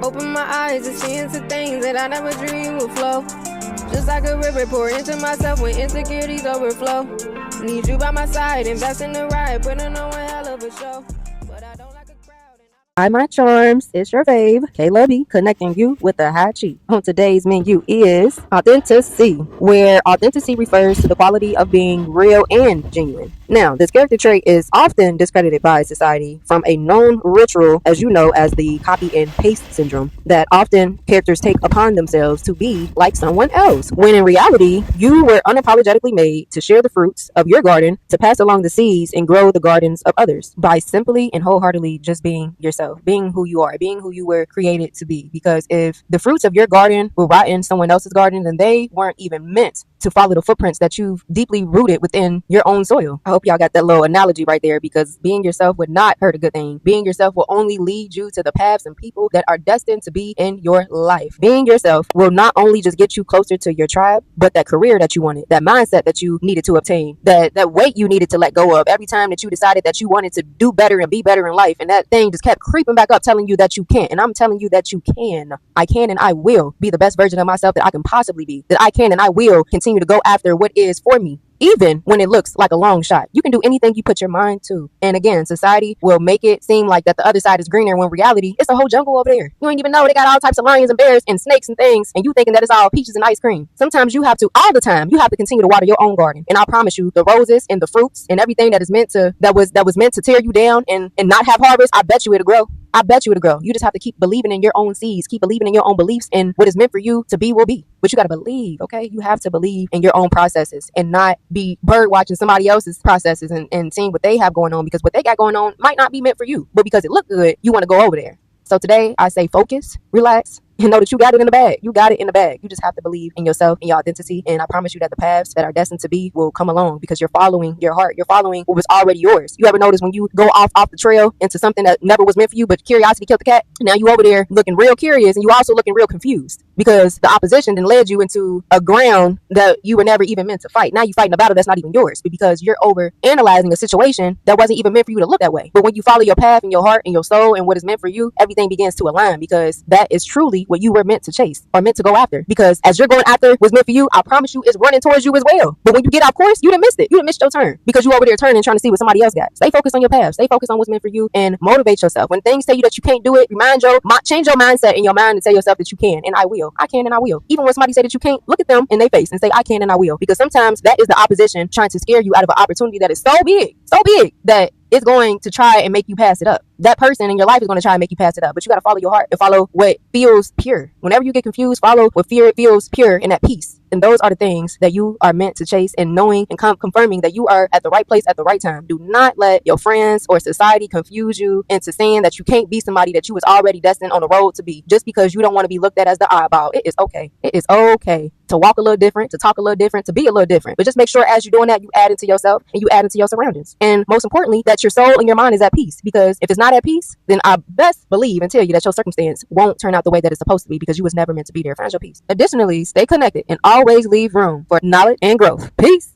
Open my eyes and see into things that I never dreamed would flow. Just like a river, pour into myself when insecurities overflow. Need you by my side, invest in the ride, putting on one hell of a show. But I don't like a crowd. Hi, my charms. It's your fave, Kayla B, connecting you with the high chief. On today's menu is authenticity, where authenticity refers to the quality of being real and genuine. Now, this character trait is often discredited by society from a known ritual, as you know, as the copy and paste syndrome, that often characters take upon themselves to be like someone else, when in reality, you were unapologetically made to share the fruits of your garden, to pass along the seeds and grow the gardens of others by simply and wholeheartedly just being yourself. Being who you are, being who you were created to be. Because if the fruits of your garden will rot in someone else's garden, then they weren't even meant to follow the footprints that you've deeply rooted within your own soil. I hope y'all got that little analogy right there, because being yourself would not hurt a good thing. Being yourself will only lead you to the paths and people that are destined to be in your life. Being yourself will not only just get you closer to your tribe, but that career that you wanted, that mindset that you needed to obtain, that weight you needed to let go of every time that you decided that you wanted to do better and be better in life, and that thing just kept creeping back up telling you that you can't. And I'm telling you that you can. I can and I will be the best version of myself that I can possibly be. That I can and I will continue to go after what is for me, even when it looks like a long shot. You can do anything you put your mind to. And again, society will make it seem like that the other side is greener, when reality, it's a whole jungle over there. You ain't even know they got all types of lions and bears and snakes and things, and you thinking that it's all peaches and ice cream. Sometimes you have to, all the time, you have to continue to water your own garden. And I promise you, the roses and the fruits and everything that is meant to, that was meant to tear you down and not have harvest, I bet you it'll grow. I bet you it'll grow. You just have to keep believing in your own seeds, keep believing in your own beliefs, and what is meant for you to be will be. But you got to believe, okay? You have to believe in your own processes and not be bird watching somebody else's processes and seeing what they have going on, because what they got going on might not be meant for you. But because it looked good, you want to go over there. So today I say focus, relax, and know that you got it in the bag. You got it in the bag. You just have to believe in yourself and your authenticity. And I promise you that the paths that are destined to be will come along, because you're following your heart. You're following what was already yours. You ever notice when you go off the trail into something that never was meant for you, but curiosity killed the cat? Now you over there looking real curious, and you also looking real confused, because the opposition then led you into a ground that you were never even meant to fight. Now you're fighting a battle that's not even yours, because you're over analyzing a situation that wasn't even meant for you to look that way. But when you follow your path and your heart and your soul and what is meant for you, everything begins to align, because that is truly what you were meant to chase or meant to go after. Because as you're going after what's meant for you, I promise you it's running towards you as well. But when you get off course, you done missed it. You done missed your turn, because you over there turning trying to see what somebody else got. Stay focused on your path. Stay focused on what's meant for you, and motivate yourself. When things tell you that you can't do it, change your mindset in your mind and tell yourself that you can and I will. I can and I will. Even when somebody say that you can't, look at them in their face and say I can and I will. Because sometimes that is the opposition trying to scare you out of an opportunity that is so big that it's going to try and make you pass it up. That person in your life is going to try and make you pass it up. But you got to follow your heart and follow what feels pure. Whenever you get confused, follow what feels pure and at peace. And those are the things that you are meant to chase, and knowing and confirming that you are at the right place at the right time. Do not let your friends or society confuse you into saying that you can't be somebody that you was already destined on the road to be, just because you don't want to be looked at as the eyeball. It is okay. It is okay to walk a little different, to talk a little different, to be a little different. But just make sure as you're doing that, you add into yourself and you add into your surroundings. And most importantly, that your soul and your mind is at peace. Because if it's not at peace, then I best believe and tell you that your circumstance won't turn out the way that it's supposed to be, because you was never meant to be there. Find your peace. Additionally, stay connected and always leave room for knowledge and growth. Peace.